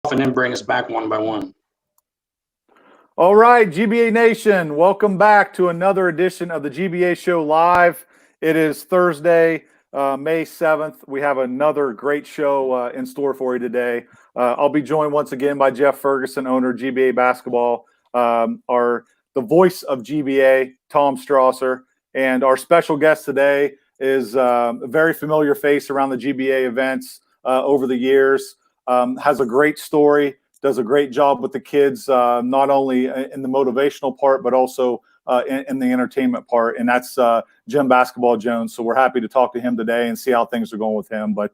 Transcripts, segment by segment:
and then bring us back one by one. All right, GBA Nation, welcome back to another edition of the GBA Show Live. It is Thursday, May 7th. We have another great show in store for you today. I'll be joined once again by Jeff Ferguson, owner of GBA Basketball, the voice of GBA, Tom Strasser, and our special guest today is a very familiar face around the GBA events over the years, has a great story, does a great job with the kids, not only in the motivational part, but also in the entertainment part. And that's Jim Basketball Jones. So we're happy to talk to him today and see how things are going with him. But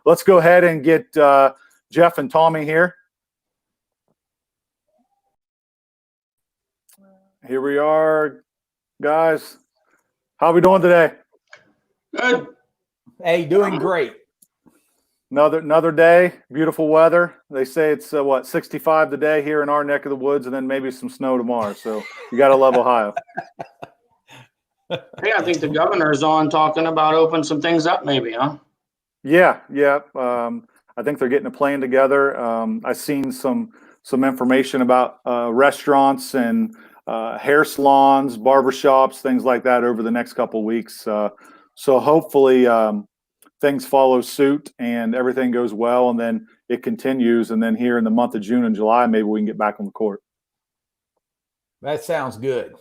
let's go ahead and get Jeff and Tommy here. Here we are, guys. How are we doing today? Good. Hey, doing great. Another day, beautiful weather. They say it's 65 today here in our neck of the woods, and then maybe some snow tomorrow. So you got to love Ohio. Hey, I think the governor is on talking about opening some things up, maybe, huh? Yeah. I think they're getting a plan together. I've seen some information about restaurants and hair salons, barbershops, things like that over the next couple of weeks. So hopefully things follow suit and everything goes well, and then it continues. And then here in the month of June and July, maybe we can get back on the court. That sounds good.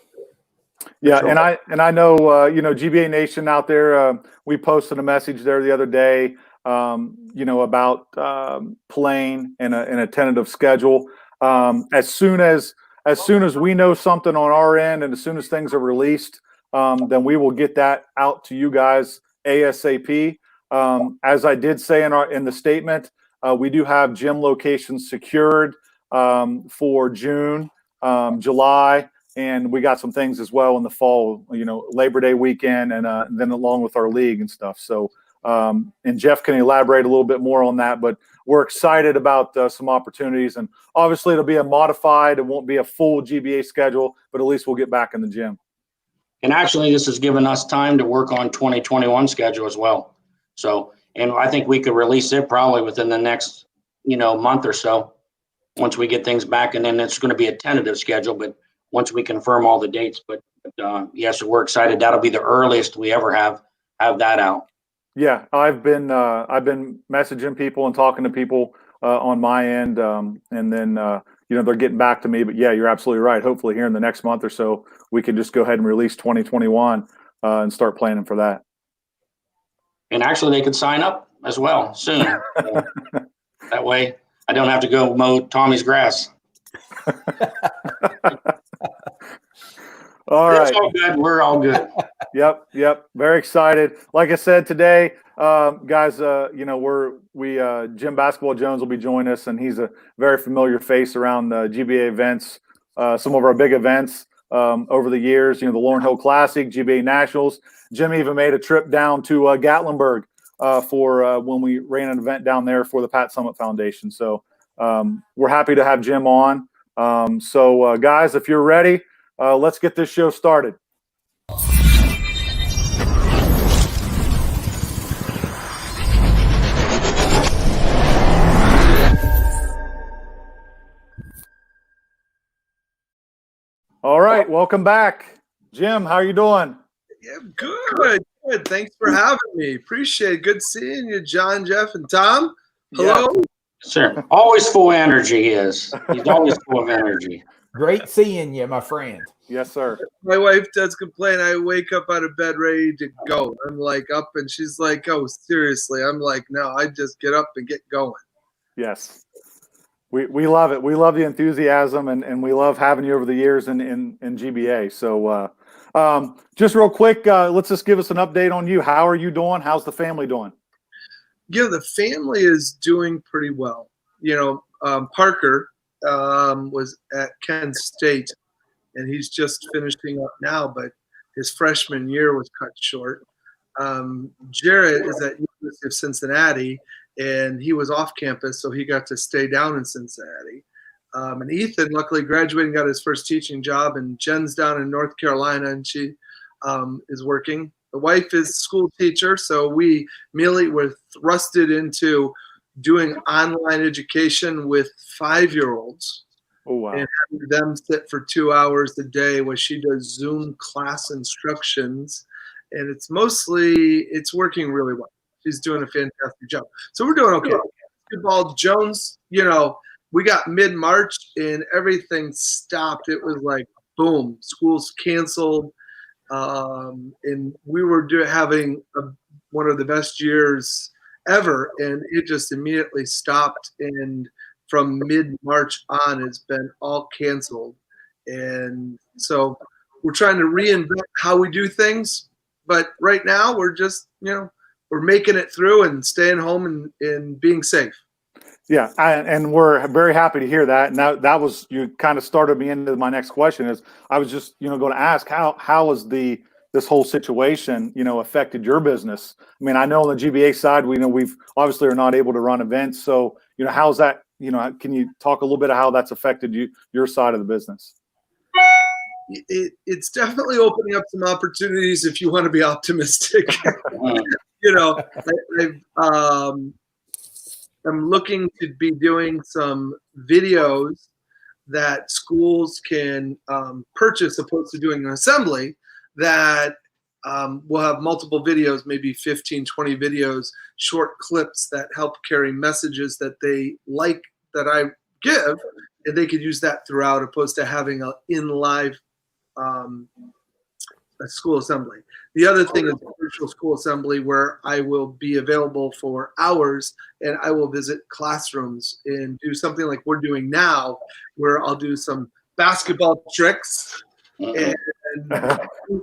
Yeah, and I know GBA Nation out there. We posted a message there the other day, about playing and a tentative schedule. As soon as we know something on our end, and as soon as things are released, then we will get that out to you guys ASAP. As I did say in the statement, we do have gym locations secured for June, July, and we got some things as well in the fall. Labor Day weekend, and then along with our league and stuff. So, and Jeff can elaborate a little bit more on that. But we're excited about some opportunities, and obviously it'll be a modified. It won't be a full GBA schedule, but at least we'll get back in the gym. And actually, this has given us time to work on 2021 schedule as well. So, and I think we could release it probably within the next, month or so, once we get things back. And then it's going to be a tentative schedule, but once we confirm all the dates. But yes, we're excited. That'll be the earliest we ever have that out. Yeah, I've been messaging people and talking to people on my end, and then they're getting back to me. But yeah, you're absolutely right. Hopefully, here in the next month or so, we can just go ahead and release 2021 and start planning for that. And actually, they could sign up as well soon. That way, I don't have to go mow Tommy's grass. All right. It's all good. We're all good. Yep. Very excited. Like I said today, guys, Jim Basketball Jones will be joining us, and he's a very familiar face around GBA events, some of our big events over the years. The Laurel Hill Classic, GBA Nationals. Jim even made a trip down to Gatlinburg for when we ran an event down there for the Pat Summitt Foundation. So we're happy to have Jim on. So guys, if you're ready, let's get this show started. All right, welcome back. Jim, how are you doing? Yeah, good. Thanks for having me. Appreciate it. Good seeing you, John, Jeff, and Tom. Hello. Yeah. Sir, always full of energy. He's always full of energy. Great seeing you, my friend. Yes, sir. My wife does complain. I wake up out of bed ready to go. I'm like up, and she's like, "Oh, seriously?" I'm like, "No, I just get up and get going." Yes. We love it. We love the enthusiasm, and we love having you over the years in GBA. So just real quick, let's just give us an update on you. How are you doing? How's the family doing? Yeah, the family is doing pretty well. Parker was at Kent State, and he's just finishing up now, but his freshman year was cut short. Jarrett is at University of Cincinnati, and he was off campus, so he got to stay down in Cincinnati. And Ethan, luckily, graduated and got his first teaching job, and Jen's down in North Carolina, and she is working. The wife is school teacher, so we immediately were thrusted into doing online education with 5-year-olds Oh, wow. and having them sit for 2 hours a day where she does Zoom class instructions. And it's working really well. She's doing a fantastic job. So we're doing okay. Basketball, Jones, we got mid-March and everything stopped. It was like, boom, schools canceled. And we were having one of the best years ever, and it just immediately stopped. And from mid-March on, it's been all canceled. And so we're trying to reinvent how we do things. But right now, we're just, we're making it through and staying home and being safe. Yeah, and we're very happy to hear that. And that was, you kind of started me into my next question. Is I was just going to ask how has this whole situation affected your business? I mean, I know on the GBA side, we've obviously are not able to run events. So how's that? Can you talk a little bit of how that's affected your side of the business? It's definitely opening up some opportunities if you want to be optimistic. I'm looking to be doing some videos that schools can purchase, opposed to doing an assembly that will have multiple videos, maybe 15, 20 videos, short clips that help carry messages that they like that I give, and they could use that throughout, opposed to having a live a school assembly. The other thing is virtual school assembly, where I will be available for hours and I will visit classrooms and do something like we're doing now, where I'll do some basketball tricks and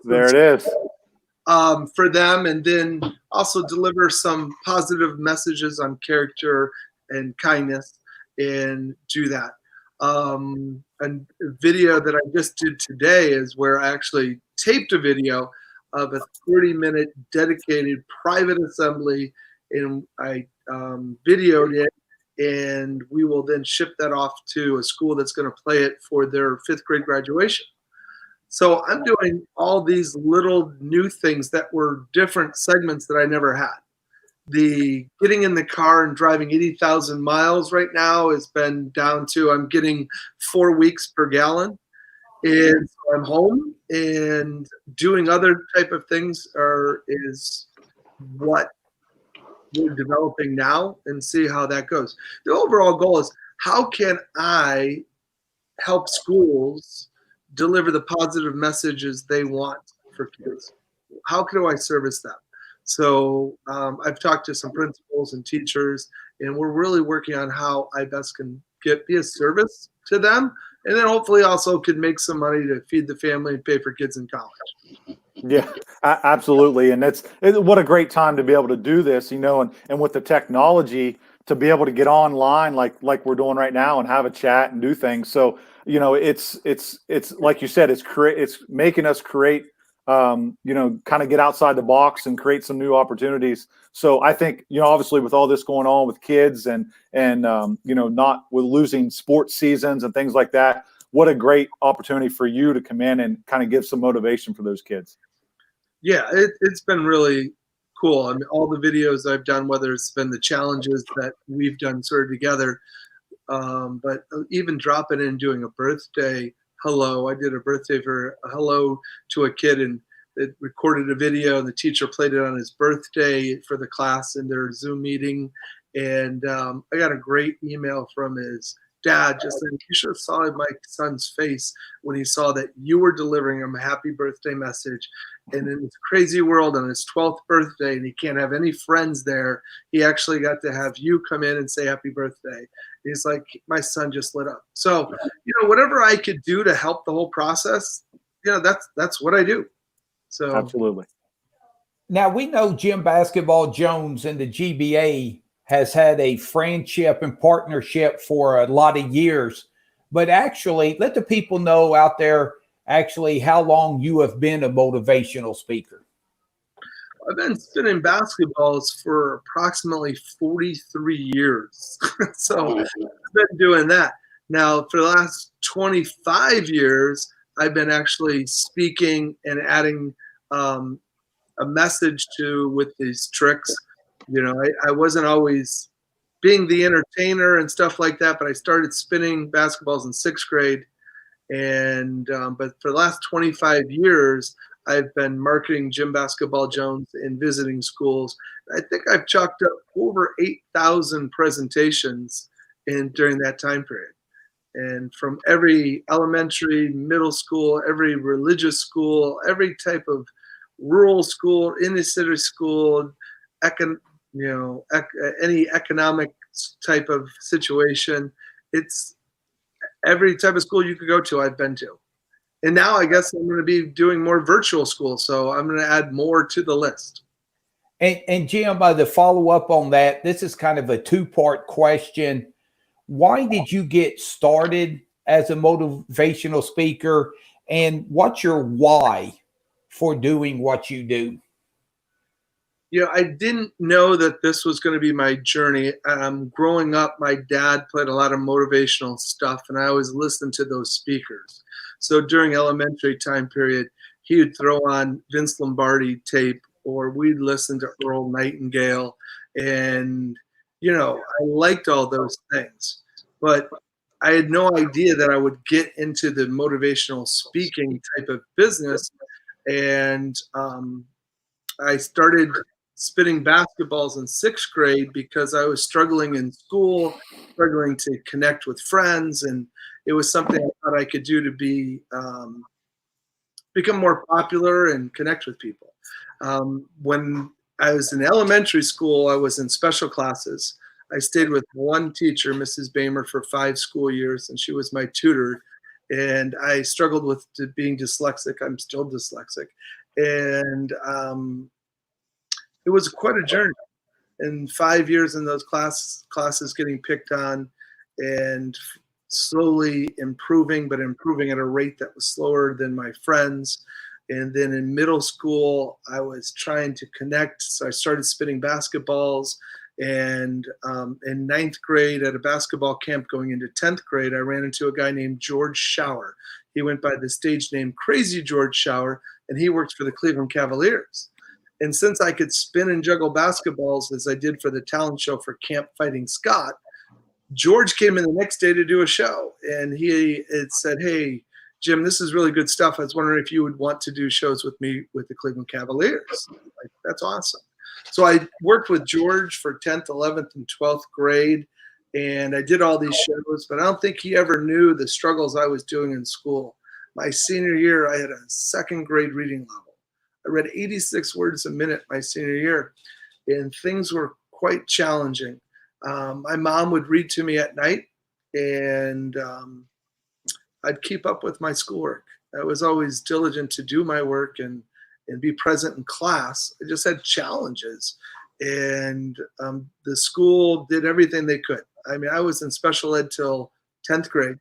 there it is for them, and then also deliver some positive messages on character and kindness and do that. A video that I just did today is where I actually taped a video of a 30-minute dedicated private assembly, and I videoed it, and we will then ship that off to a school that's going to play it for their 5th grade graduation. So I'm doing all these little new things that were different segments that I never had. The getting in the car and driving 80,000 miles right now has been down to, I'm getting 4 weeks per gallon. And so I'm home, and doing other type of things is what we're developing now, and see how that goes. The overall goal is, how can I help schools deliver the positive messages they want for kids? How can I service them? So I've talked to some principals and teachers, and we're really working on how I best can be a service to them, and then hopefully also could make some money to feed the family and pay for kids in college. Yeah, absolutely. And what a great time to be able to do this, and with the technology to be able to get online like we're doing right now and have a chat and do things. So, it's like you said, it's making us create, kind of get outside the box and create some new opportunities. So I think, obviously with all this going on with kids and not with losing sports seasons and things like that, what a great opportunity for you to come in and kind of give some motivation for those kids. Yeah, it's been really cool. I mean, all the videos I've done, whether it's been the challenges that we've done sort of together, but even dropping in, doing a birthday hello. I did a birthday for a hello to a kid, and it recorded a video, and the teacher played it on his birthday for the class in their Zoom meeting. And I got a great email from his dad just saying, you should have saw my son's face when he saw that you were delivering him a happy birthday message. And in this crazy world, on his 12th birthday, and he can't have any friends there, he actually got to have you come in and say happy birthday. He's like, my son just lit up. So, whatever I could do to help the whole process, that's what I do. So absolutely. Now, we know Jim Basketball Jones and the GBA has had a friendship and partnership for a lot of years, but actually let the people know out there actually how long you have been a motivational speaker. I've been spinning basketballs for approximately 43 years. So I've been doing that. Now, for the last 25 years, I've been actually speaking and adding a message with these tricks. I wasn't always being the entertainer and stuff like that, but I started spinning basketballs in 6th grade. And but for the last 25 years, I've been marketing Gym Basketball Jones and visiting schools. I think I've chalked up over 8,000 presentations during that time period. And from every elementary, middle school, every religious school, every type of rural school, inner city school, any economic type of situation, it's every type of school you could go to, I've been to. And now I guess I'm going to be doing more virtual school. So I'm going to add more to the list. And Jim, the follow up on that, this is kind of a 2-part question. Why did you get started as a motivational speaker? And what's your why for doing what you do? I didn't know that this was going to be my journey. Growing up, my dad played a lot of motivational stuff, and I always listened to those speakers. So during elementary time period, he would throw on Vince Lombardi tape, or we'd listen to Earl Nightingale. And, I liked all those things. But I had no idea that I would get into the motivational speaking type of business. And I started spinning basketballs in 6th grade because I was struggling in school, struggling to connect with friends, and it was something I thought I could do to become more popular and connect with people. When I was in elementary school, I was in special classes. I stayed with one teacher, Mrs. Bamer, for 5 school years, and she was my tutor. And I struggled with being dyslexic. I'm still dyslexic. And it was quite a journey. And 5 years in those classes getting picked on and slowly improving, but improving at a rate that was slower than my friends. And then in middle school, I was trying to connect. So I started spinning basketballs. And in 9th grade at a basketball camp going into 10th grade, I ran into a guy named George Shower. He went by the stage name Crazy George Shower, and he worked for the Cleveland Cavaliers. And since I could spin and juggle basketballs as I did for the talent show for Camp Fighting Scott, George came in the next day to do a show. And he had said, "Hey, Jim, this is really good stuff. I was wondering if you would want to do shows with me with the Cleveland Cavaliers." Like, that's awesome. So I worked with George for 10th, 11th, and 12th grade, and I did all these shows, but I don't think he ever knew the struggles I was doing in school. My senior year, I had a 2nd grade reading level. I read 86 words a minute my senior year, and things were quite challenging. My mom would read to me at night, and I'd keep up with my schoolwork. I was always diligent to do my work and be present in class. I just had challenges, and the school did everything they could. I mean, I was in special ed till 10th grade.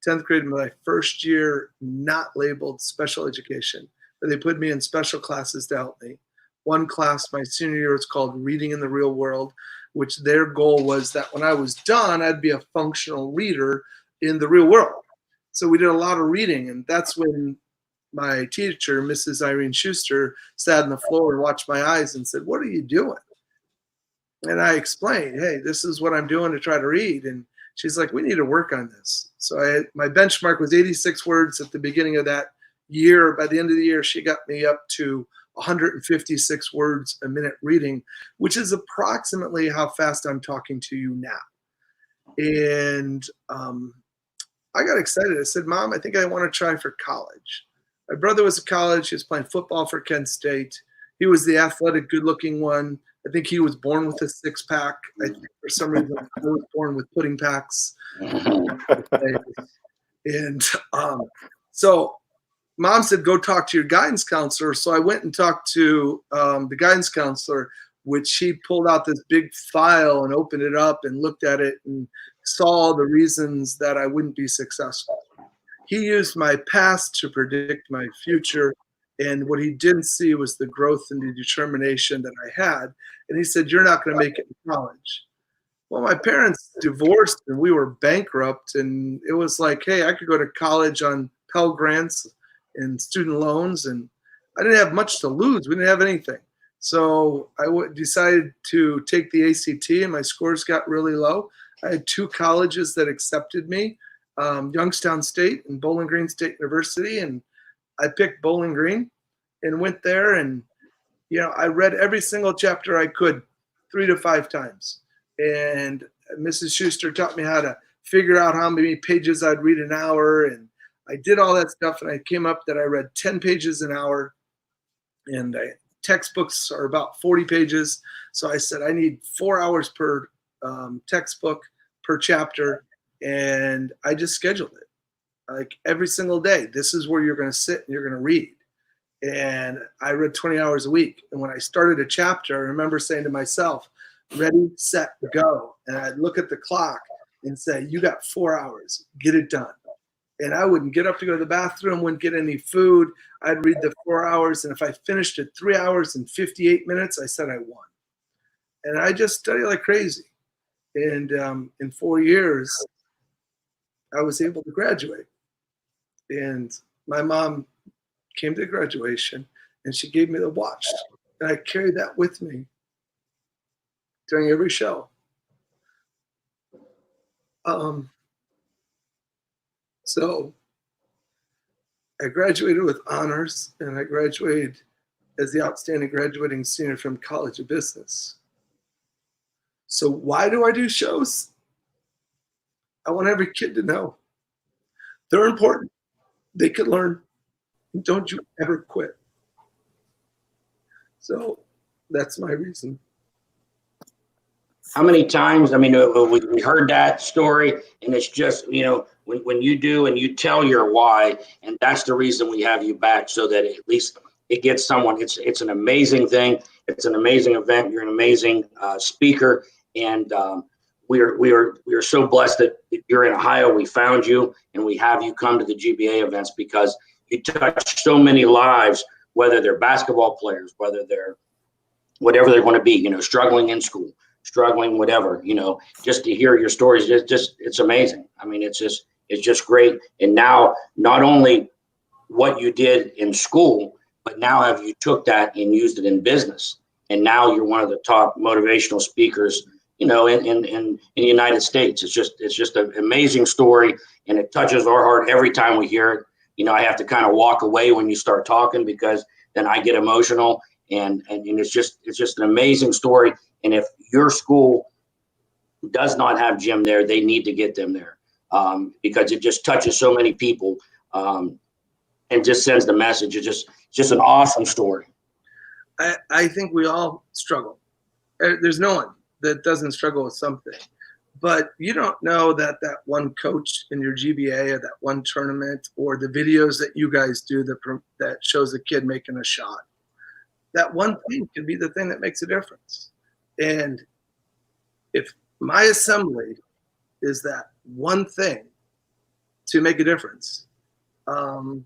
10th grade, my first year, not labeled special education, but they put me in special classes to help me. One class my senior year was called Reading in the Real World, which their goal was that when I was done, I'd be a functional reader in the real world. So we did a lot of reading, and that's when my teacher, Mrs. Irene Schuster, sat on the floor and watched my eyes and said, "What are you doing?" And I explained, "Hey, this is what I'm doing to try to read." And she's like, "We need to work on this." So my benchmark was 86 words at the beginning of that year. By the end of the year, she got me up to 156 words a minute reading, which is approximately how fast I'm talking to you now. And I got excited. I said, "Mom, I think I want to try for college." My brother was at college. He was playing football for Kent State. He was the athletic, good-looking one. I think he was born with a 6-pack. I think for some reason I was born with pudding packs. And so Mom said, "Go talk to your guidance counselor." So I went and talked to the guidance counselor, which he pulled out this big file and opened it up and looked at it and saw the reasons that I wouldn't be successful. He used my past to predict my future, and what he didn't see was the growth and the determination that I had. And he said, "You're not going to make it in college." Well, my parents divorced and we were bankrupt, and it was like, hey, I could go to college on Pell Grants and student loans, and I didn't have much to lose. We didn't have anything. So I decided to take the ACT, and my scores got really low. I had 2 colleges that accepted me, Youngstown State and Bowling Green State University, and I picked Bowling Green and went there. And I read every single chapter I could 3 to 5 times. And Mrs. Schuster taught me how to figure out how many pages I'd read an hour, and I did all that stuff, and I came up that I read 10 pages an hour, and textbooks are about 40 pages. So I said I need 4 hours per textbook per chapter, and I just scheduled it. Like every single day, this is where you're going to sit and you're going to read. And I read 20 hours a week. And when I started a chapter, I remember saying to myself, ready, set, go. And I'd look at the clock and say, you got 4 hours, get it done. And I wouldn't get up to go to the bathroom, wouldn't get any food. I'd read the 4 hours. And if I finished at 3 hours and 58 minutes, I said I won. And I just studied like crazy. And in 4 years, I was able to graduate. And my mom came to graduation and she gave me the watch. And I carried that with me during every show. So I graduated with honors, and I graduated as the outstanding graduating senior from College of Business. So why do I do shows? I want every kid to know they're important. They could learn. Don't you ever quit. So that's my reason. How many times, we heard that story, and it's just, when you do and you tell your why, and that's the reason we have you back, so that at least it gets someone. It's an amazing thing. It's an amazing event. You're an amazing speaker, and we are so blessed that you're in Ohio. We found you, and we have you come to the GBA events because you touch so many lives, whether they're basketball players, whether they're whatever they're going to be, struggling in school, struggling, whatever, just to hear your stories, it's amazing. It's just great. And now not only what you did in school, but now have you took that and used it in business. And now you're one of the top motivational speakers, in the United States. It's just an amazing story, and it touches our heart every time we hear it. I have to kind of walk away when you start talking, because then I get emotional, and it's just an amazing story. And if your school does not have Jim there, they need to get them there, because it just touches so many people, and just sends the message. It's just an awesome story. I think we all struggle. There's no one that doesn't struggle with something. But you don't know that one coach in your GBA or that one tournament or the videos that you guys do that shows a kid making a shot. That one thing can be the thing that makes a difference. And if my assembly is that one thing to make a difference, I'm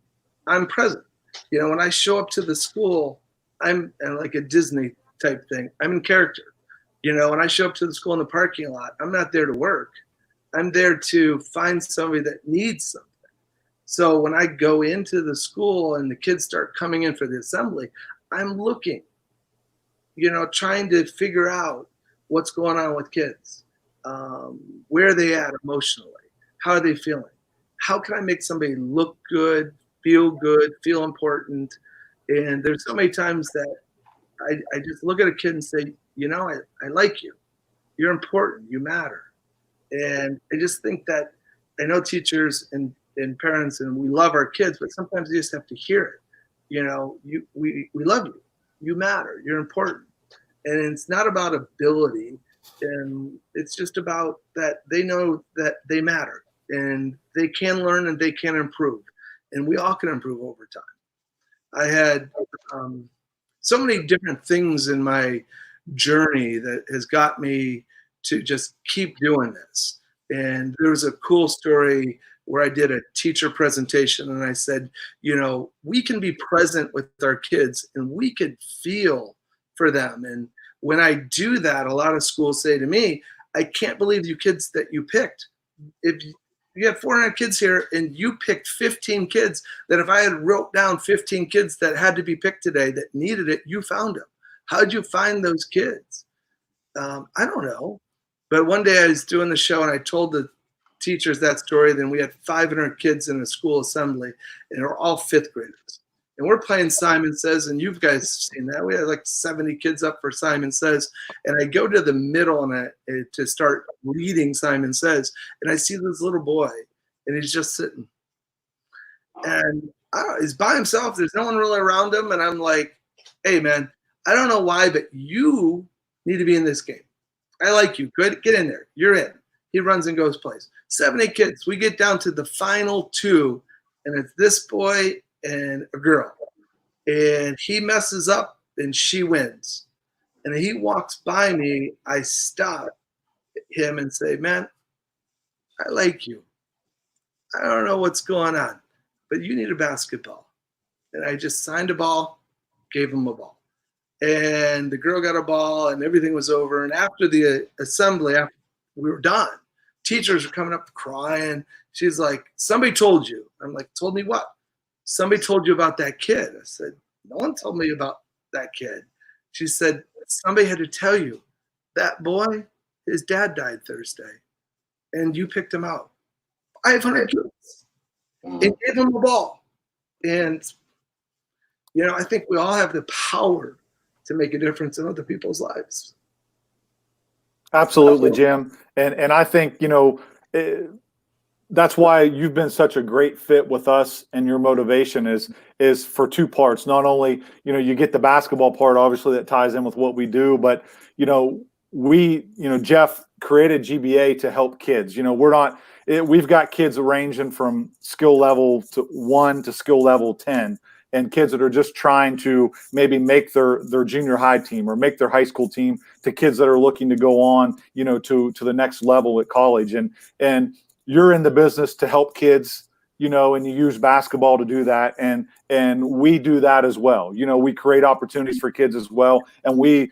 present. When I show up to the school, I'm like a Disney type thing. I'm in character. When I show up to the school in the parking lot, I'm not there to work. I'm there to find somebody that needs something. So when I go into the school and the kids start coming in for the assembly, I'm looking, trying to figure out what's going on with kids. Where are they at emotionally? How are they feeling? How can I make somebody look good, feel important? And there's so many times that I just look at a kid and say, I like you. You're important. You matter. And I just think that I know teachers and parents, and we love our kids, but sometimes you just have to hear it. We love you. You matter. You're important. And it's not about ability. And it's just about that they know that they matter, and they can learn and they can improve. And we all can improve over time. I had so many different things in my journey that has got me to just keep doing this. And there was a cool story where I did a teacher presentation, and I said, we can be present with our kids and we could feel for them. And when I do that, a lot of schools say to me, I can't believe you kids that you picked. If you have 400 kids here and you picked 15 kids, that if I had wrote down 15 kids that had to be picked today that needed it, you found them. How'd you find those kids? I don't know. But one day I was doing the show and I told the teachers that story. Then we had 500 kids in a school assembly, and they were all fifth graders. And we're playing Simon Says, and you guys have seen that. We had like 70 kids up for Simon Says. And I go to the middle and to start leading Simon Says, and I see this little boy, and he's just sitting. And he's by himself. There's no one really around him. And I'm like, hey, man, I don't know why, but you need to be in this game. I like you. Good. Get in there. You're in. He runs and goes plays. 70 kids. We get down to the final two, and it's this boy and a girl. And he messes up, and she wins. And he walks by me. I stop him and say, man, I like you. I don't know what's going on, but you need a basketball. And I just signed a ball, gave him a ball. And the girl got a ball, and everything was over. And after the assembly, after we were done, teachers were coming up crying. She's like, somebody told you. I'm like, told me what? Somebody told you about that kid. I said, no one told me about that kid. She said, somebody had to tell you. That boy, his dad died Thursday, and you picked him out. 500 kids. And gave him a ball. And, I think we all have the power to make a difference in other people's lives. Absolutely, Jim. And I think, that's why you've been such a great fit with us, and your motivation is for two parts. Not only, you get the basketball part, obviously, that ties in with what we do, but, Jeff created GBA to help kids. We've got kids ranging from skill level 1 to skill level 10. And kids that are just trying to maybe make their junior high team or make their high school team, to kids that are looking to go on, to the next level at college. And you're in the business to help kids, and you use basketball to do that. And we do that as well. We create opportunities for kids as well. And we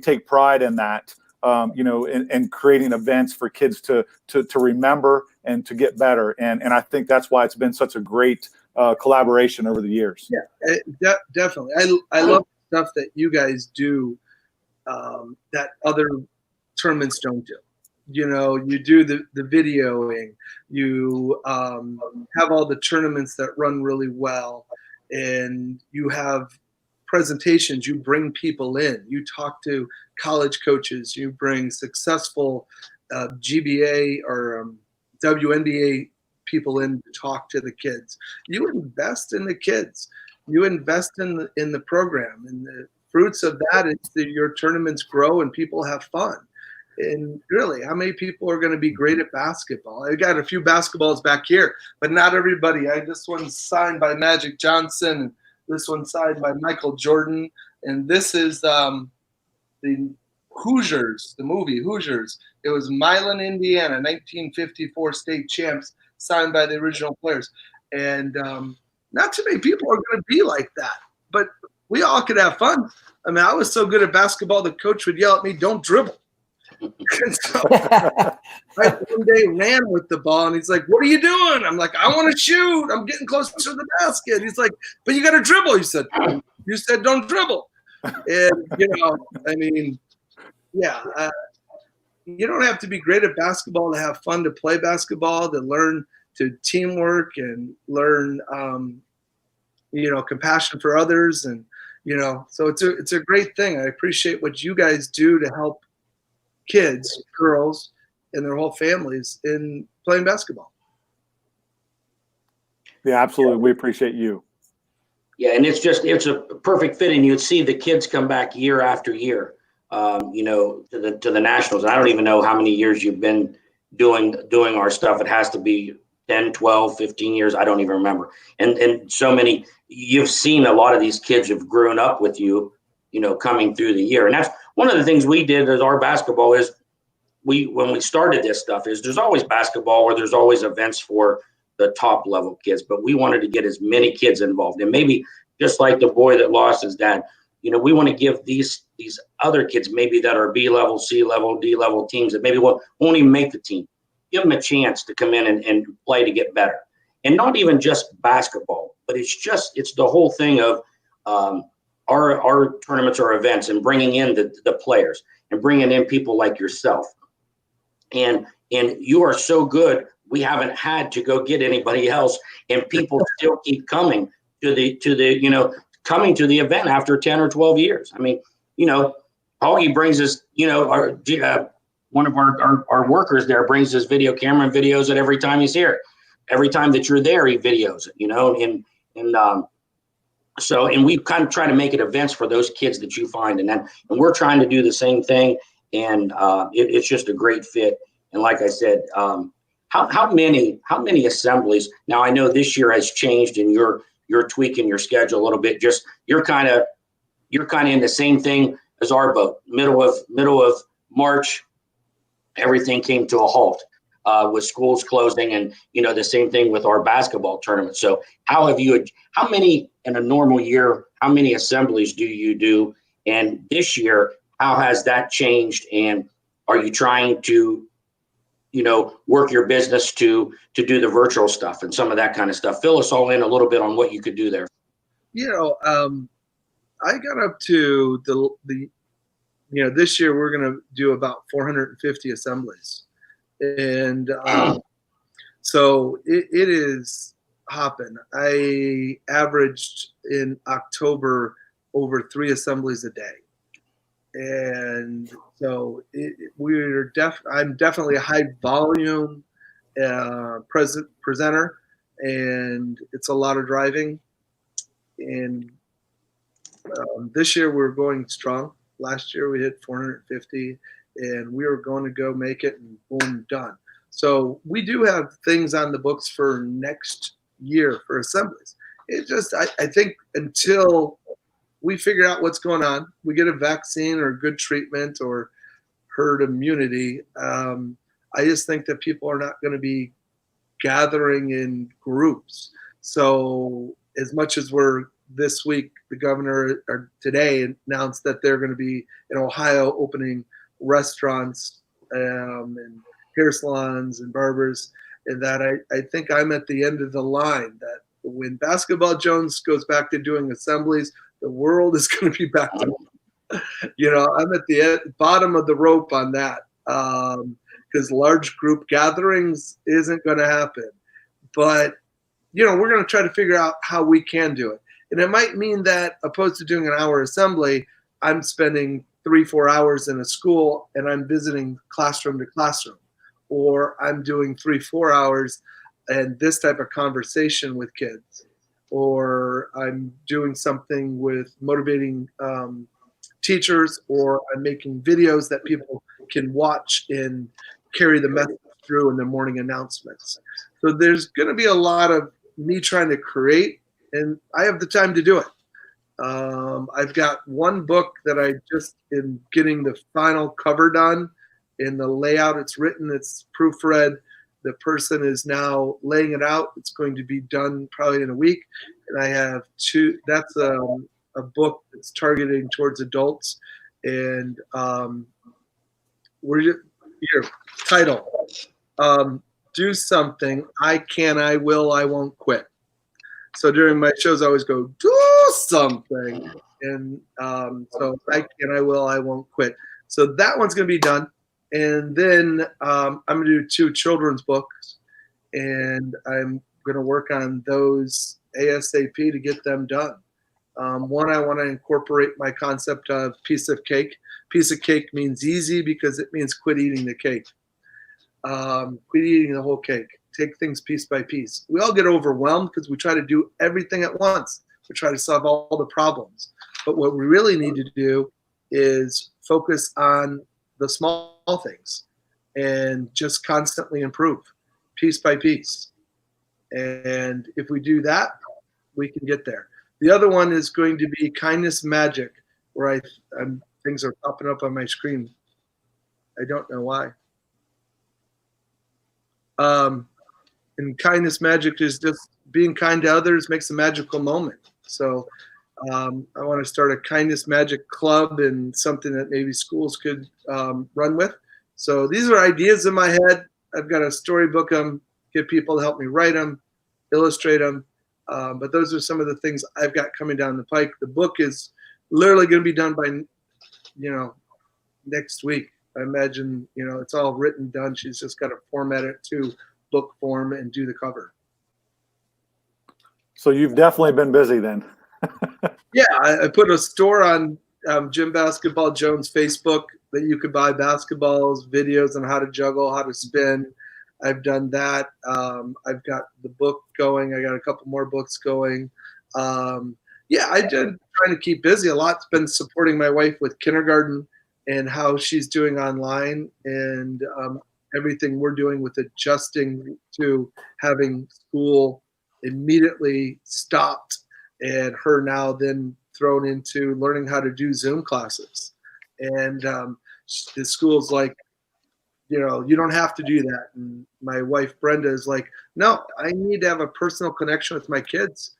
take pride in that, and creating events for kids to remember and to get better. And I think that's why it's been such a great collaboration over the years. Yeah, definitely. I love the stuff that you guys do that other tournaments don't do. You do the videoing, you have all the tournaments that run really well, and you have presentations. You bring people in, you talk to college coaches, you bring successful GBA or WNBA people in to talk to the kids. You invest in the kids. You invest in the program, and the fruits of that is that your tournaments grow and people have fun. And really, how many people are going to be great at basketball? I got a few basketballs back here, but not everybody. This one's signed by Magic Johnson, and this one's signed by Michael Jordan, and this is the Hoosiers, the movie Hoosiers. It was Milan, Indiana, 1954 state champs, signed by the original players. And not too many people are going to be like that, but we all could have fun. I mean, I was so good at basketball, the coach would yell at me, don't dribble. And so I one day ran with the ball, and he's like, what are you doing? I'm like, I want to shoot. I'm getting closer to the basket. He's like, but you got to dribble. You said don't dribble. And, I mean, yeah, you don't have to be great at basketball to have fun, to play basketball, to learn to teamwork and learn, compassion for others. And, so it's a great thing. I appreciate what you guys do to help kids, girls, and their whole families in playing basketball. Yeah, absolutely. We appreciate you. Yeah, and it's a perfect fit, and you'd see the kids come back year after year, to the nationals. And I don't even know how many years you've been doing our stuff. It has to be 10, 12, 15 years. I don't even remember. And so many, you've seen a lot of these kids have grown up with you, coming through the year. And that's one of the things we did as our basketball is when we started this stuff is there's always basketball where there's always events for the top level kids, but we wanted to get as many kids involved. And maybe just like the boy that lost his dad, we want to give these other kids maybe that are B level, C level, D level teams that maybe won't even make the team, give them a chance to come in and play to get better. And not even just basketball, but it's the whole thing of our tournaments or events and bringing in the players and bringing in people like yourself. And you are so good. We haven't had to go get anybody else, and people still keep coming to the coming to the event after 10 or 12 years. I mean, Augie brings us, one of our workers there brings his video camera and videos it every time he's here. Every time that you're there, he videos it, and we kind of try to make it events for those kids that you find, and we're trying to do the same thing, and it's just a great fit. And like I said, how many assemblies? Now I know this year has changed, and you're tweaking your schedule a little bit. Just you're kind of in the same thing as our boat. Middle of March, everything came to a halt with schools closing, and the same thing with our basketball tournament. So how many in a normal year? How many assemblies do you do? And this year, how has that changed? And are you trying to work your business to do the virtual stuff and some of that kind of stuff? Fill us all in a little bit on what you could do there. I got up to the this year we're going to do about 450 assemblies, and so it is hopping. I averaged in October over 3 assemblies a day. And so I'm definitely a high volume presenter, and it's a lot of driving. And this year we're going strong. Last year we hit 450, and we were going to go make it, and boom, done. So we do have things on the books for next year for assemblies. It just, I think until we figure out what's going on, we get a vaccine or good treatment or herd immunity, I just think that people are not going to be gathering in groups. So as much as we're this week, the governor today announced that they're going to be in Ohio opening restaurants and hair salons and barbers, and that I think I'm at the end of the line, that when Basketball Jones goes back to doing assemblies, the world is going to be back to I'm at the bottom of the rope on that, because large group gatherings isn't going to happen. But we're going to try to figure out how we can do it. And it might mean that opposed to doing an hour assembly, I'm spending 3-4 hours in a school and I'm visiting classroom to classroom, or I'm doing 3-4 hours and this type of conversation with kids, or I'm doing something with motivating teachers, or I'm making videos that people can watch and carry the message through in their morning announcements. So there's going to be a lot of me trying to create, and I have the time to do it. I've got one book that I just am getting the final cover done. In the layout, it's written, it's proofread. The person is now laying it out. It's going to be done probably in a week. And I have 2. That's a book that's targeting towards adults. And your title, do something. I can, I will, I won't quit. So during my shows, I always go, do something. And so I can, I will, I won't quit. So that one's going to be done. And then I'm going to do 2 children's books, and I'm going to work on those ASAP to get them done. One, I want to incorporate my concept of piece of cake. Piece of cake means easy because it means quit eating the cake. Quit eating the whole cake. Take things piece by piece. We all get overwhelmed because we try to do everything at once. We try to solve all the problems. But what we really need to do is focus on the small things and just constantly improve piece by piece. And if we do that, we can get there. The other one is going to be Kindness Magic, where things are popping up on my screen. I don't know why. And Kindness Magic is just being kind to others makes a magical moment. So I want to start a Kindness Magic club, and something that maybe schools could run with. So these are ideas in my head. I've got to storybook them, get people to help me write them, illustrate them. But those are some of the things I've got coming down the pike. The book is literally going to be done by, next week. I imagine, it's all written, done. She's just got to format it to book form and do the cover. So you've definitely been busy then. Yeah, I put a store on Jim Basketball Jones Facebook that you could buy basketballs, videos on how to juggle, how to spin. I've done that. I've got the book going. I got a couple more books going. I've been trying to keep busy. A lot's been supporting my wife with kindergarten and how she's doing online, and everything we're doing with adjusting to having school immediately stopped, and her now then thrown into learning how to do Zoom classes. And the school's like, you don't have to do that. And my wife, Brenda, is like, no, I need to have a personal connection with my kids.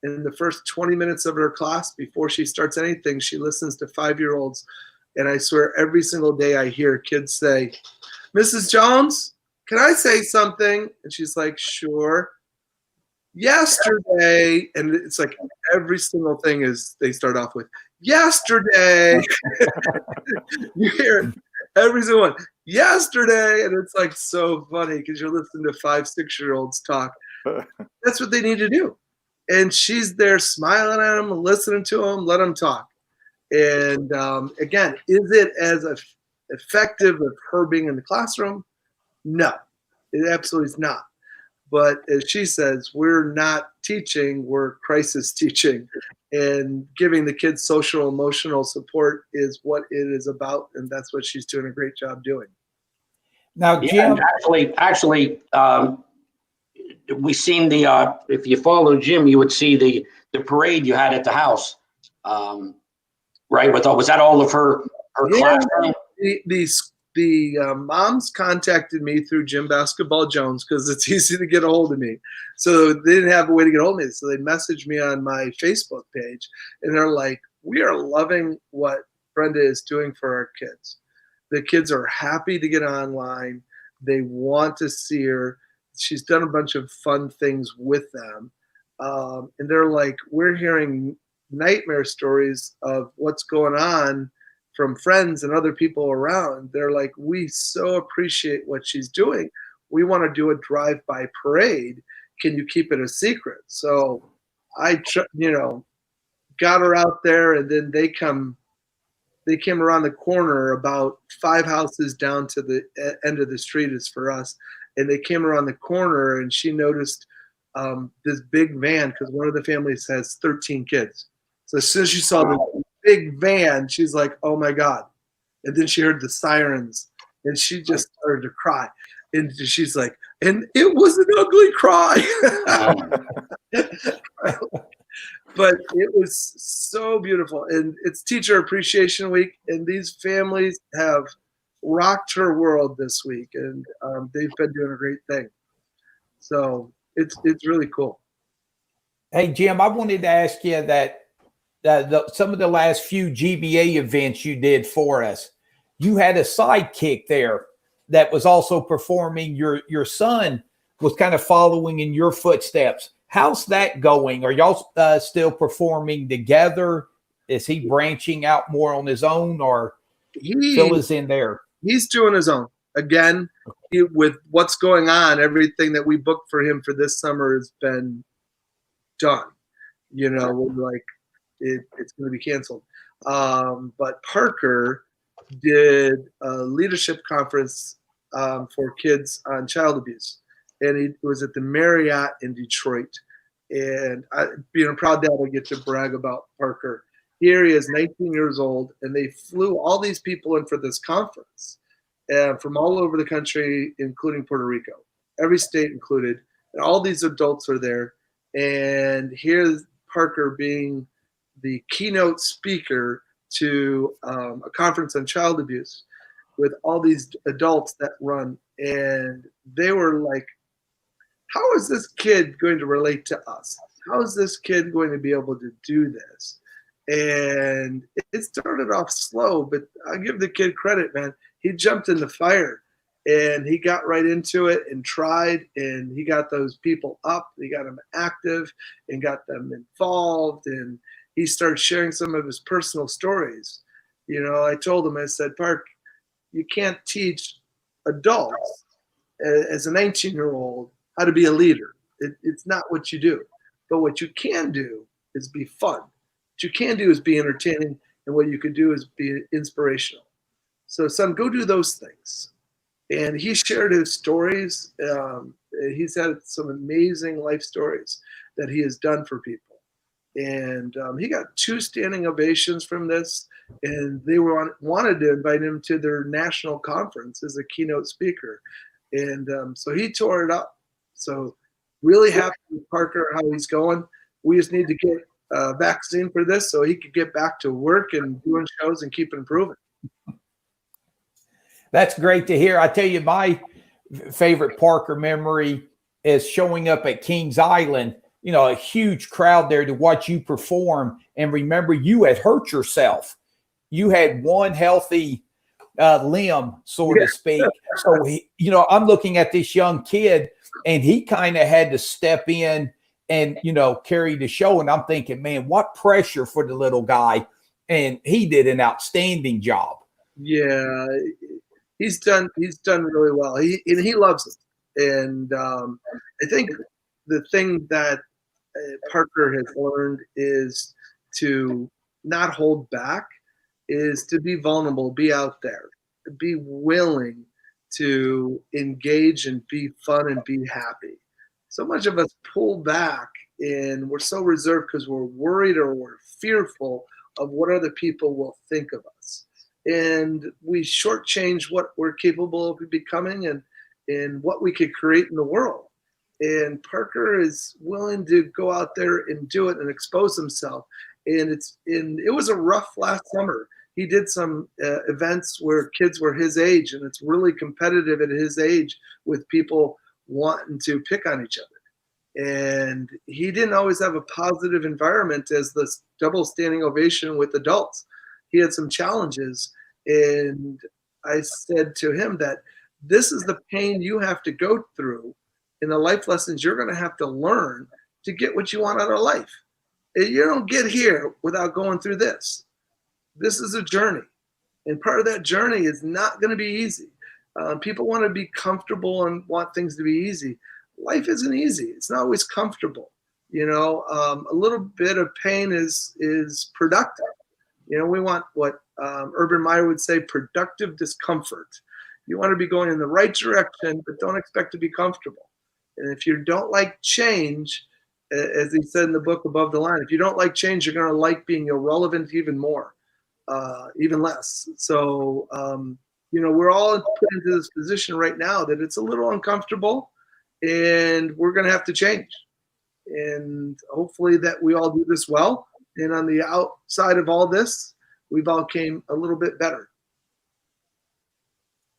In the first 20 minutes of her class, before she starts anything, she listens to 5-year-olds. And I swear every single day I hear kids say, Mrs. Jones, can I say something? And she's like, sure. Yesterday, and it's like every single thing is they start off with yesterday. You hear it, every single one, yesterday, and it's like so funny because you're listening to 5-6-year-olds talk. That's what they need to do, and she's there smiling at them, listening to them, let them talk. And again, is it as effective of her being in the classroom? No, it absolutely is not. But as she says, we're not teaching, we're crisis teaching. And giving the kids social emotional support is what it is about. And that's what she's doing a great job doing. Now, Jim. Actually, we seen the, if you follow Jim, you would see the parade you had at the house. Right? Was that all of her classroom? The moms contacted me through Jim Basketball Jones because it's easy to get a hold of me. So they didn't have a way to get a hold of me. So they messaged me on my Facebook page, and they're like, we are loving what Brenda is doing for our kids. The kids are happy to get online. They want to see her. She's done a bunch of fun things with them. And they're like, we're hearing nightmare stories of what's going on from friends and other people around. They're like, we so appreciate what she's doing. We want to do a drive-by parade. Can you keep it a secret? So I, got her out there, and then they came around the corner about 5 houses down to the end of the street is for us. And they came around the corner, and she noticed this big van, because one of the families has 13 kids. So as soon as she saw the big van, she's like, oh my God. And then she heard the sirens, and she just started to cry. And she's like, and it was an ugly cry. But it was so beautiful. And it's Teacher Appreciation Week, and these families have rocked her world this week, and they've been doing a great thing. So it's really cool. Hey, Jim, I wanted to ask you that some of the last few GBA events you did for us, you had a sidekick there that was also performing. Your son was kind of following in your footsteps. How's that going? Are y'all still performing together? Is he branching out more on his own, or fill us in there? He's doing his own. Again, with what's going on, everything that we booked for him for this summer has been done. We're like, it's going to be canceled. But Parker did a leadership conference for kids on child abuse. And he was at the Marriott in Detroit. And being a proud dad, I get to brag about Parker. Here he is, 19 years old, and they flew all these people in for this conference from all over the country, including Puerto Rico, every state included. And all these adults are there. And here's Parker being the keynote speaker to a conference on child abuse with all these adults that run. And they were like, how is this kid going to relate to us? How is this kid going to be able to do this? And it started off slow, but I give the kid credit, man. He jumped in the fire, and he got right into it and tried, and he got those people up. He got them active and got them involved, and he started sharing some of his personal stories. I told him, I said, Park, you can't teach adults as a 19-year-old how to be a leader. It's not what you do. But what you can do is be fun. What you can do is be entertaining, and what you can do is be inspirational. So, son, go do those things. And he shared his stories. He's had some amazing life stories that he has done for people. And he got 2 standing ovations from this. And they wanted to invite him to their national conference as a keynote speaker. And so he tore it up. So really happy with Parker, how he's going. We just need to get a vaccine for this so he could get back to work and doing shows and keep improving. That's great to hear. I tell you, my favorite Parker memory is showing up at Kings Island, a huge crowd there to watch you perform. And remember, you had hurt yourself. You had one healthy limb, so to speak. So, I'm looking at this young kid, and he kind of had to step in and, carry the show. And I'm thinking, man, what pressure for the little guy. And he did an outstanding job. Yeah. He's done really well. He loves it. And I think the thing that Parker has learned is to not hold back, is to be vulnerable, be out there, be willing to engage and be fun and be happy. So much of us pull back and we're so reserved because we're worried or we're fearful of what other people will think of us. And we shortchange what we're capable of becoming and what we could create in the world. And Parker is willing to go out there and do it and expose himself. And it was a rough last summer. He did some events where kids were his age, and it's really competitive at his age with people wanting to pick on each other. And he didn't always have a positive environment as the double standing ovation with adults. He had some challenges, and I said to him that this is the pain you have to go through and the life lessons you're going to have to learn to get what you want out of life. You don't get here without going through this. This is a journey, and part of that journey is not going to be easy. People want to be comfortable and want things to be easy. Life isn't easy. It's not always comfortable. A little bit of pain is productive. We want what Urban Meyer would say, productive discomfort. You want to be going in the right direction, but don't expect to be comfortable. And if you don't like change, as he said in the book Above the Line, if you don't like change, you're going to like being irrelevant even more, even less. So, we're all put into this position right now that it's a little uncomfortable, and we're going to have to change. And hopefully that we all do this well. And on the outside of all this, we've all came a little bit better.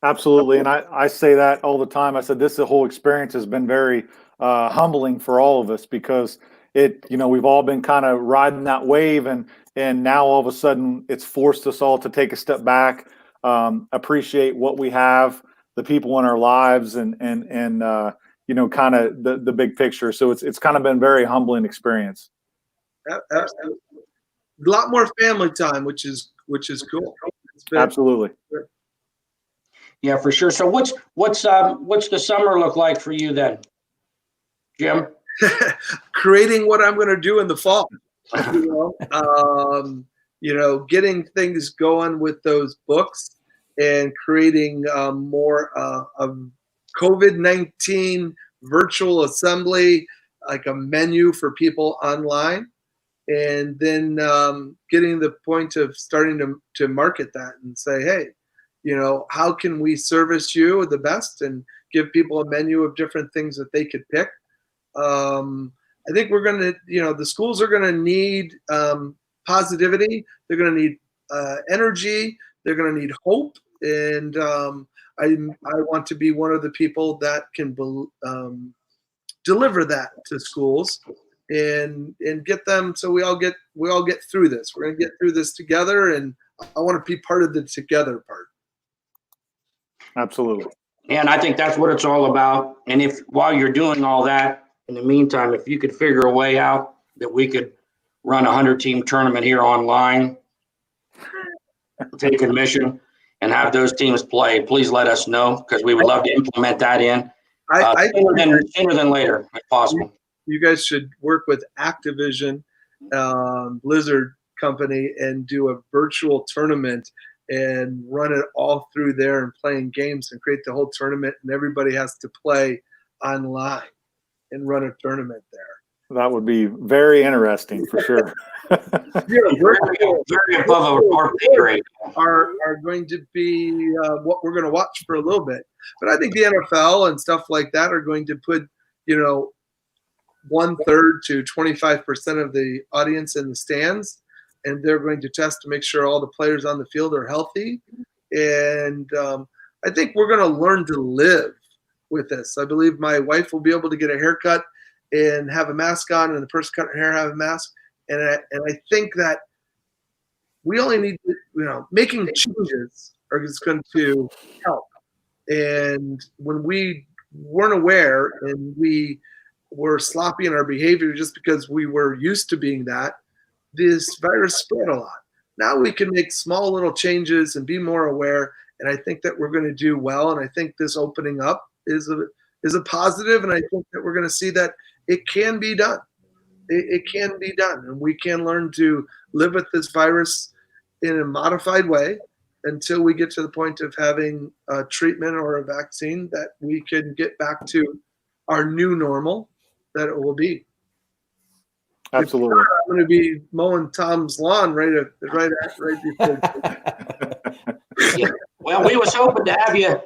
Absolutely. And I say that all the time. I said this whole experience has been very humbling for all of us, because we've all been kind of riding that wave, and now all of a sudden it's forced us all to take a step back, appreciate what we have, the people in our lives, and kind of the big picture. So it's kind of been a very humbling experience. Absolutely. A lot more family time, which is cool. Absolutely. Yeah, for sure. So what's the summer look like for you then, Jim? Creating what I'm going to do in the fall. Getting things going with those books and creating more of COVID-19 virtual assembly, like a menu for people online, and then getting the point of starting to market that and say, hey, how can we service you the best, and give people a menu of different things that they could pick. I think we're going to, the schools are going to need positivity. They're going to need energy. They're going to need hope. And I want to be one of the people that can deliver that to schools and get them, so we all get through this. We're going to get through this together, and I want to be part of the together part. Absolutely. And I think that's what it's all about. And if while you're doing all that, in the meantime, if you could figure a way out that we could run a 100-team tournament here online, take admission, and have those teams play. Please let us know, because we would love to implement that in sooner than later, if possible. You guys should work with Activision, Blizzard company, and do a virtual tournament and run it all through there and playing games and create the whole tournament, and everybody has to play online and run a tournament there. That would be very interesting for sure. Very above our pay grade. Are going to be what we're going to watch for a little bit. But I think the NFL and stuff like that are going to put, 1/3 to 25% of the audience in the stands, and they're going to test to make sure all the players on the field are healthy. And I think we're going to learn to live with this. I believe my wife will be able to get a haircut and have a mask on, and the person cutting her hair have a mask. And I think that we only need to, making changes is going to help. And when we weren't aware and we were sloppy in our behavior just because we were used to being that, this virus spread a lot. Now we can make small little changes and be more aware. And I think that we're going to do well. And I think this opening up is a positive. And I think that we're going to see that it can be done. It can be done. And we can learn to live with this virus in a modified way until we get to the point of having a treatment or a vaccine that we can get back to our new normal that it will be. Absolutely. I'm going to be mowing Tom's lawn right before. Yeah. Well, we was hoping to have you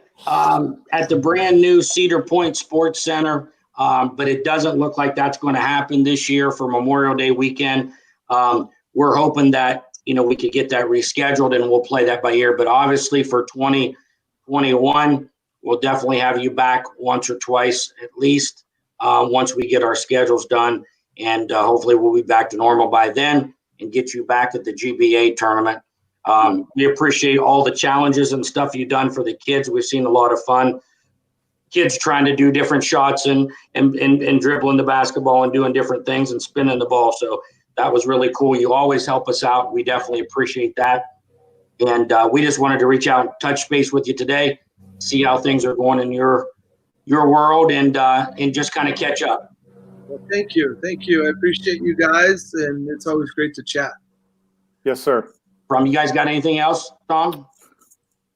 at the brand new Cedar Point Sports Center, but it doesn't look like that's going to happen this year for Memorial Day weekend. We're hoping that we could get that rescheduled and we'll play that by ear. But obviously for 2021, we'll definitely have you back once or twice at least once we get our schedules done. And hopefully we'll be back to normal by then and get you back at the GBA tournament. We appreciate all the challenges and stuff you've done for the kids. We've seen a lot of fun. Kids trying to do different shots and dribbling the basketball and doing different things and spinning the ball. So that was really cool. You always help us out. We definitely appreciate that. And we just wanted to reach out and touch base with you today, see how things are going in your world, and just kind of catch up. Well, thank you. I appreciate you guys, and it's always great to chat. Yes, sir. You guys got anything else, Tom?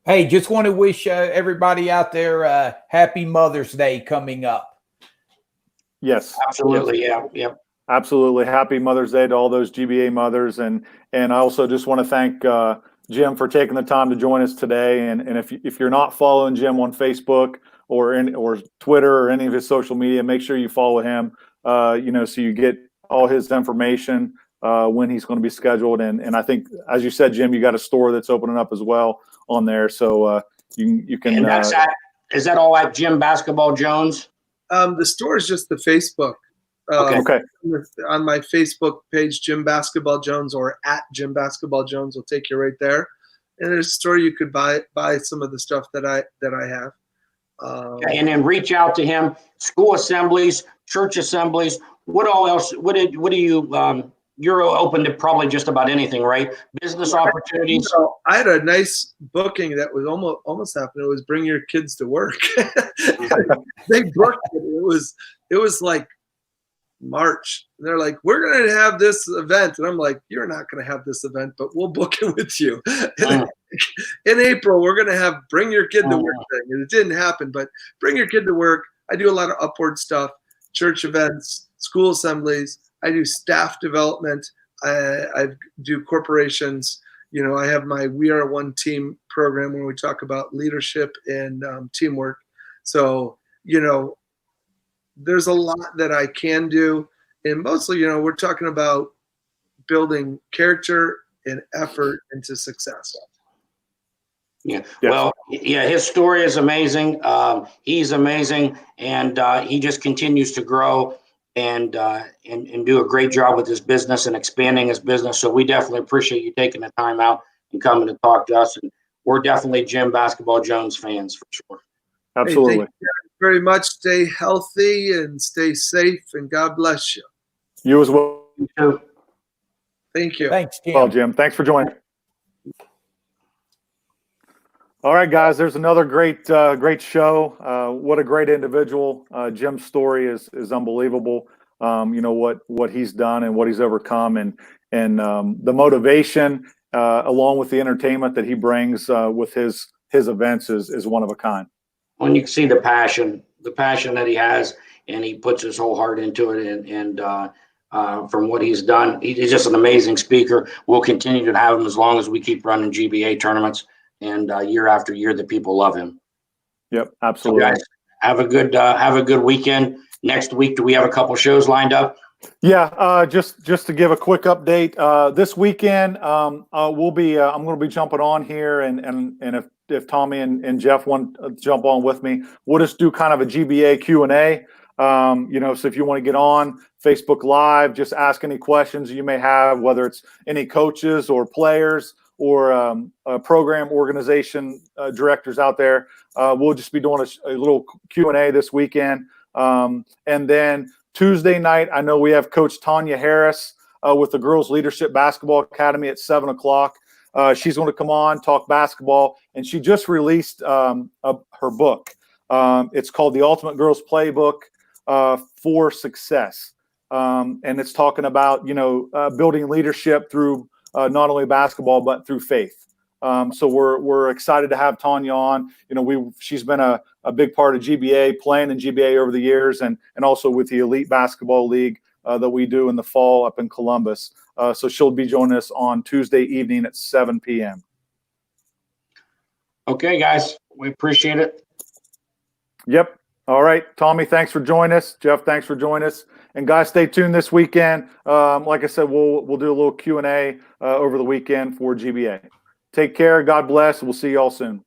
Hey, just want to wish everybody out there happy Mother's Day coming up. Yes. Absolutely. Yeah. Absolutely. Happy Mother's Day to all those GBA mothers. And I also just want to thank Jim for taking the time to join us today. And if you're not following Jim on Facebook or Twitter or any of his social media, make sure you follow him, so you get all his information when he's going to be scheduled. And I think, as you said, Jim, you got a store that's opening up as well on there. So you can. And is that all at Jim Basketball Jones? The store is just the Facebook. Okay. On my Facebook page, Jim Basketball Jones, or at Jim Basketball Jones will take you right there. And there's a store you could buy some of the stuff that I have. And then reach out to him. School assemblies, church assemblies. What all else? What do you? You're open to probably just about anything, right? Business opportunities. I had a nice booking that was almost happened. It was bring your kids to work. They booked it. It was like March. And they're like, we're going to have this event. And I'm like, you're not going to have this event, but we'll book it with you. In April, we're going to have bring your kid to work thing. And it didn't happen, but bring your kid to work. I do a lot of upward stuff, church events, school assemblies. I do staff development. I do corporations. I have my We Are One Team program where we talk about leadership and teamwork. So, there's a lot that I can do. And mostly, we're talking about building character and effort into success. Yeah. Well, yeah, his story is amazing. He's amazing. And he just continues to grow and do a great job with his business and expanding his business. So we definitely appreciate you taking the time out and coming to talk to us. And we're definitely Jim Basketball Jones fans for sure. Absolutely. Hey, thank you very much. Stay healthy and stay safe, and God bless you. You as well. You too. Thank you. Thanks, Jim. Well, Jim, thanks for joining. All right, guys, there's another great show. What a great individual. Jim's story is unbelievable. What he's done and what he's overcome, and the motivation along with the entertainment that he brings with his events is one of a kind. When you can see the passion that he has, and he puts his whole heart into it, and from what he's done, he's just an amazing speaker. We'll continue to have him as long as we keep running GBA tournaments, and year after year, the people love him. Yep, absolutely. So guys, have a good weekend. Next week, do we have a couple shows lined up? Yeah, just to give a quick update. This weekend, I'm going to be jumping on here, and if Tommy and Jeff want to jump on with me, we'll just do kind of a GBA Q&A. So if you want to get on Facebook Live, just ask any questions you may have, whether it's any coaches or players or program organization directors out there. We'll just be doing a little Q&A this weekend. And then Tuesday night, I know we have Coach Tanya Harris with the Girls Leadership Basketball Academy at 7 o'clock. She's going to come on, talk basketball, and she just released her book. It's called The Ultimate Girls Playbook for Success. And it's talking about, building leadership through not only basketball, but through faith. So we're excited to have Tanya on. She's been a big part of GBA, playing in GBA over the years, and also with the Elite Basketball League that we do in the fall up in Columbus. So she'll be joining us on Tuesday evening at 7 p.m. Okay, guys, we appreciate it. Yep. All right, Tommy, thanks for joining us. Jeff, thanks for joining us. And guys, stay tuned this weekend. Like I said, we'll do a little Q&A over the weekend for GBA. Take care. God bless. We'll see you all soon.